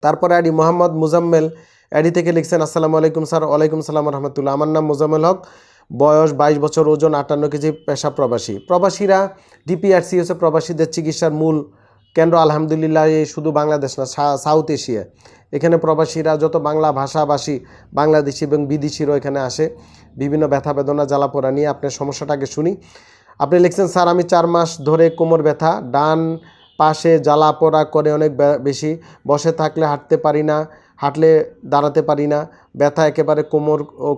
তারপরে ID Mohammad Muzammel ID থেকে লিখছেন আসসালামু আলাইকুম স্যার। ওয়ালাইকুম সালাম রহমতুল্লাহ। আমার নাম মুজাম্মেল হক, বয়স 22 বছর, ওজন 58 কেজি, পেশা প্রবাসী। প্রবাসীরা ডিপিআরসি হচ্ছে প্রবাসীদের চিকিৎসার মূল কেন্দ্র। আলহামদুলিল্লাহ এই শুধু বাংলাদেশ না, সাউথ এশিয়া। এখানে প্রবাসীরা যত বাংলা ভাষাভাষী বাংলাদেশি এবং বিদেশিরও এখানে আসে বিভিন্ন ব্যথা বেদনা জ্বালাপোড়া নিয়ে। আপনার সমস্যাটা আগে শুনি। আপনি লিখছেন স্যার আমি 4 মাস ধরে কোমর ব্যথা, ডান পাশে জ্বালাপোড়া করে অনেক বেশি, বসে থাকলে হাঁটতে পারি না, হাঁটলে দাঁড়াতে পারি না, ব্যথা একেবারে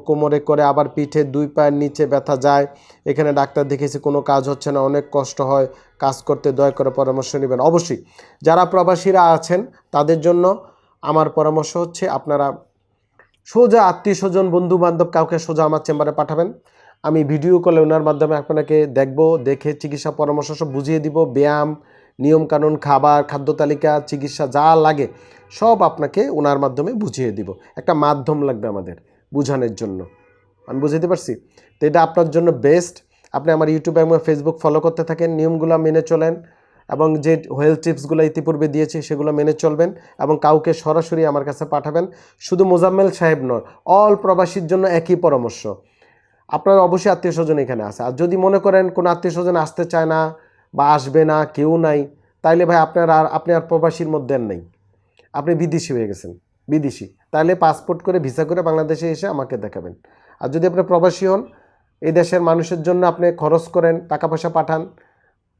কোমরে করে, আবার পিঠে 2 পায়ের নিচে ব্যথা যায়। এখানে ডাক্তার দেখেছি, কোনো কাজ হচ্ছে না, অনেক কষ্ট হয় কাজ করতে, দয়া করে পরামর্শ নেবেন। অবশ্যই যারা প্রবাসীরা আছেন তাদের জন্য আমার পরামর্শ হচ্ছে আপনারা সোজা আত্মীয় স্বজন বন্ধু বান্ধব কাউকে সোজা আমার চেম্বারে পাঠাবেন। আমি ভিডিও কলে ওনার মাধ্যমে আপনাকে দেখব, দেখে চিকিৎসা পরামর্শ সব বুঝিয়ে দিব। ব্যায়াম, নিয়মকানুন, খাবার, খাদ্য তালিকা, চিকিৎসা যা লাগে সব আপনাকে ওনার মাধ্যমে বুঝিয়ে দিব। একটা মাধ্যম লাগবে আমাদের বোঝানোর জন্য, আমি বুঝাতে পারছি? তো এটা আপনার জন্য বেস্ট। আপনি আমার ইউটিউব এবং ফেসবুক ফলো করতে থাকেন, নিয়মগুলো মেনে চলেন এবং যে হেলথ টিপসগুলো ইতিপূর্বে দিয়েছি সেগুলো মেনে চলবেন এবং কাউকে সরাসরি আমার কাছে পাঠাবেন। শুধু মোজাম্মেল সাহেব নয়, অল প্রবাসীর জন্য একই পরামর্শ। আপনার অবশ্যই আত্মীয় স্বজন এখানে আছে, আর যদি মনে করেন কোনো আত্মীয় স্বজন আসতে চায় না বা আসবে না, কেউ নাই, তাইলে ভাই আপনি আর প্রবাসীর মধ্যে নেই, আপনি বিদেশি হয়ে গেছেন। বিদেশি তাহলে পাসপোর্ট করে ভিসা করে বাংলাদেশে এসে আমাকে দেখাবেন। আর যদি আপনি প্রবাসী হন, এই দেশের মানুষের জন্য আপনি খরচ করেন, টাকা পয়সা পাঠান,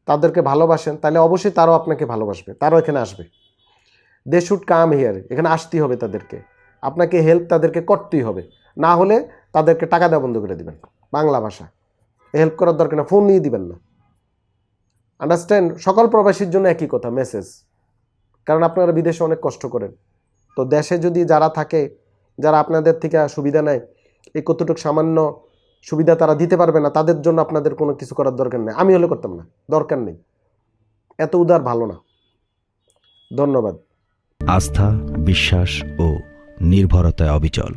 তাদেরকে ভালোবাসেন, তাহলে অবশ্যই তারাও আপনাকে ভালোবাসবে, তারাও এখানে আসবে। দে শুড কাম হিয়ার, এখানে আসতেই হবে তাদেরকে, আপনাকে হেল্প তাদেরকে করতেই হবে, না হলে তাদেরকে টাকা দেওয়া বন্ধ করে দিবেন। বাংলা ভাষা হেল্প করার দরকার না, ফোন নিয়ে দিবেন না। আন্ডারস্ট্যান্ড? সকল প্রবাসীর জন্য একই কথা, মেসেজ। কারণ আপনারা বিদেশে অনেক কষ্ট করেন, তো দেশে যদি যারা থাকে, যারা আপনাদের থেকে সুবিধা নেয়, এই কতটুকু সামান্য সুবিধা তারা দিতে পারবে না, তাদের জন্য আপনাদের কোনো কিছু করার দরকার নেই। আমি হলে করতাম না, দরকার নেই, এত উদার ভালো না। ধন্যবাদ। আস্থা, বিশ্বাস ও নির্ভরতায় অবিচল।